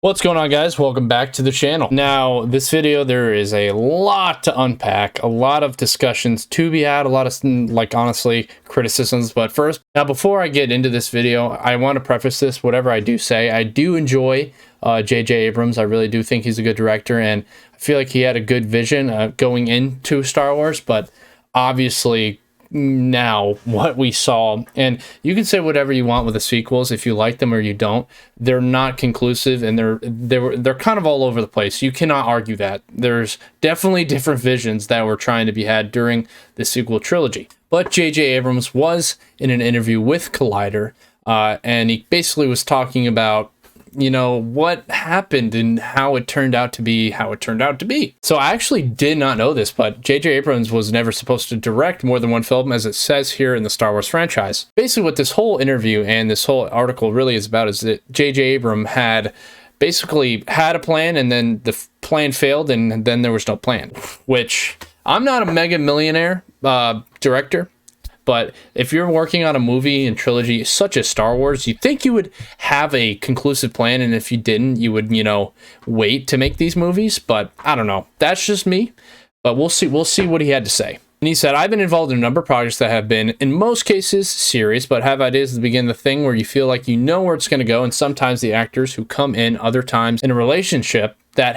What's going on, guys? Welcome back to the channel. Now, this video, there is a lot to unpack, a lot of discussions to be had, a lot of, honestly, criticisms. But first, now, before I get into this video, I want to preface this, whatever I do say, I do enjoy J.J. Abrams. I really do think he's a good director, and I feel like he had a good vision going into Star Wars, but obviously, now what we saw, and you can say whatever you want with the sequels if you like them or you don't, they're not conclusive, and they're kind of all over the place. You cannot argue that. There's definitely different visions that were trying to be had during the sequel trilogy. But J.J. Abrams was in an interview with Collider, and he basically was talking about, you know, what happened and how it turned out to be how it turned out to be. So I actually did not know this, but J.J. Abrams was never supposed to direct more than one film, as it says here in the Star Wars franchise. Basically, what this whole interview and this whole article really is about is that J.J. Abrams had basically had a plan, and then the plan failed, and then there was no plan. Which, I'm not a mega millionaire director, but if you're working on a movie and trilogy such as Star Wars, you'd think you would have a conclusive plan, and if you didn't, you would, you know, wait to make these movies. But I don't know. That's just me. But we'll see what he had to say. And he said, I've been involved in a number of projects that have been, in most cases, serious, but have ideas at the beginning of the thing where you feel like you know where it's going to go, and sometimes the actors who come in, other times in a relationship that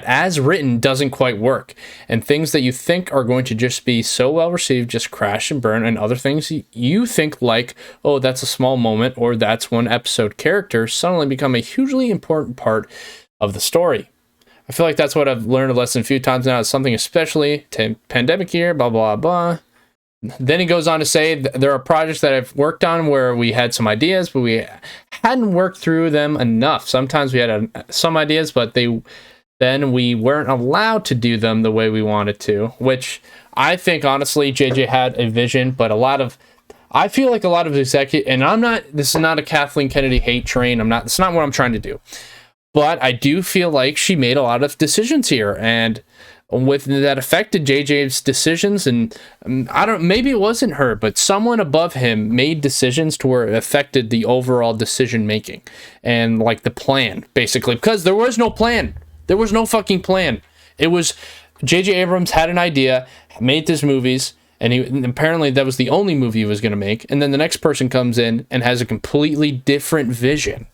as written doesn't quite work, and things that you think are going to just be so well received just crash and burn, and other things you think like, oh, that's a small moment, or that's one episode character, suddenly become a hugely important part of the story. I feel like that's what I've learned a lesson a few times now. It's something especially pandemic year, blah, blah, blah. Then he goes on to say there are projects that I've worked on where we had some ideas, but we hadn't worked through them enough. Sometimes we had some ideas, but then we weren't allowed to do them the way we wanted to, which I think, honestly, JJ had a vision, but I feel like a lot of executives, and this is not a Kathleen Kennedy hate train. It's not what I'm trying to do. But I do feel like she made a lot of decisions here, and with that affected JJ's decisions, and maybe it wasn't her, but someone above him made decisions to where it affected the overall decision making and like the plan, basically, because there was no plan. There was no fucking plan. It was J.J. Abrams had an idea, made these movies, and apparently that was the only movie he was going to make, and then the next person comes in and has a completely different vision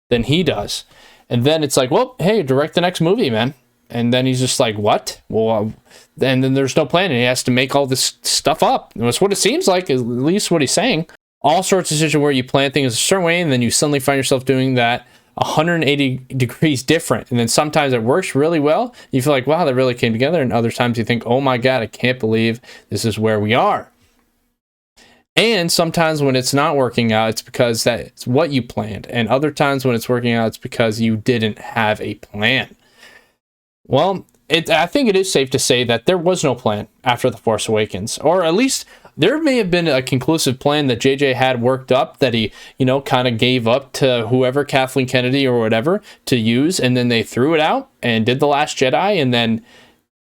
than he does. And then it's like, well, hey, direct the next movie, man. And then he's just like, what? Well, and then there's no plan, and he has to make all this stuff up. And that's what it seems like, at least what he's saying. All sorts of situations where you plan things a certain way, and then you suddenly find yourself doing that 180 degrees different. And then sometimes it works really well. You feel like, wow, that really came together. And other times you think, oh my God, I can't believe this is where we are. And sometimes when it's not working out, it's because that's what you planned. And other times when it's working out, it's because you didn't have a plan. Well, I think it is safe to say that there was no plan after The Force Awakens. Or at least there may have been a conclusive plan that JJ had worked up that he, you know, kind of gave up to whoever, Kathleen Kennedy or whatever, to use. And then they threw it out and did The Last Jedi, and then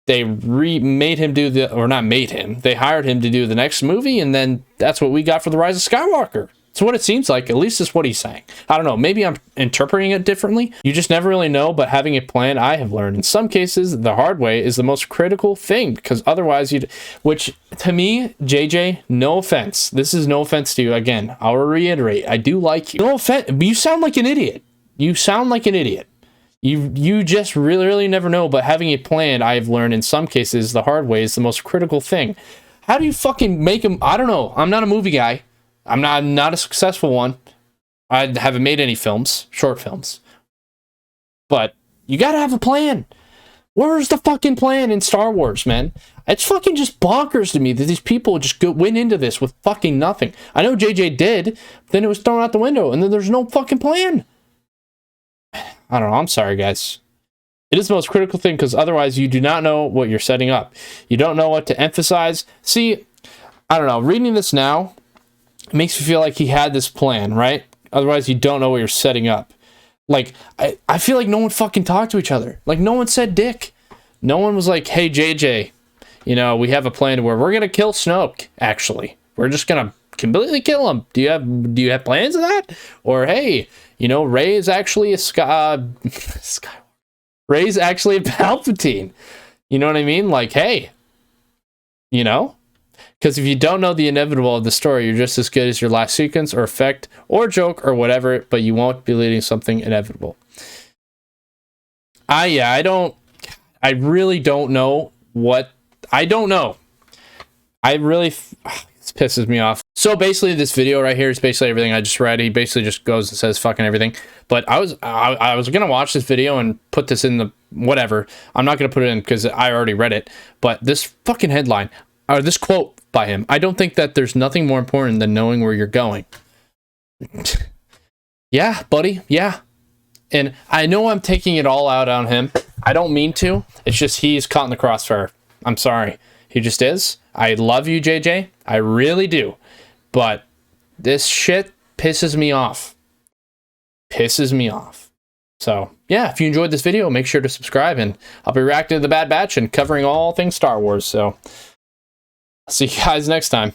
they made him do they hired him to do the next movie, and then that's what we got for The Rise of Skywalker. It's what it seems like, at least it's what he's saying. I don't know, maybe I'm interpreting it differently. You just never really know, but having a plan, I have learned, in some cases, the hard way is the most critical thing, because otherwise which, to me, JJ, no offense. This is no offense to you. Again, I'll reiterate, I do like you. No offense, but you sound like an idiot. You sound like an idiot. You just really never know, but having a plan, I've learned in some cases the hard way, is the most critical thing. How do you fucking make him? I don't know. I'm not a movie guy. I'm not a successful one. I haven't made any films, short films. But you gotta have a plan. Where's the fucking plan in Star Wars, man? It's fucking just bonkers to me that these people just went into this with fucking nothing. I know JJ did, but then it was thrown out the window, and then there's no fucking plan. I don't know. I'm sorry, guys. It is the most critical thing, because otherwise you do not know what you're setting up. You don't know what to emphasize. See, I don't know. Reading this now, it makes me feel like he had this plan, right? Otherwise you don't know what you're setting up. Like, I feel like no one fucking talked to each other. Like, no one said dick. No one was like, hey, JJ, you know, we have a plan to where we're going to kill Snoke, actually. We're just going to completely kill him. Do you have plans of that? Or hey, you know, Rey is actually a Rey's actually a Palpatine. You know what I mean? Like, hey, you know, because if you don't know the inevitable of the story, you're just as good as your last sequence or effect or joke or whatever, but you won't be leading something inevitable. I really don't know what, I don't know. I really, this pisses me off. So basically this video right here is basically everything I just read. He basically just goes and says fucking everything. But I was going to watch this video and put this in the, whatever. I'm not going to put it in because I already read it. But this fucking headline, or this quote by him, I don't think that there's nothing more important than knowing where you're going. Yeah, buddy. Yeah. And I know I'm taking it all out on him. I don't mean to. It's just he's caught in the crossfire. I'm sorry. He just is. I love you, JJ. I really do. But this shit pisses me off. Pisses me off. So, yeah, if you enjoyed this video, make sure to subscribe. And I'll be reacting to The Bad Batch and covering all things Star Wars. So, I'll see you guys next time.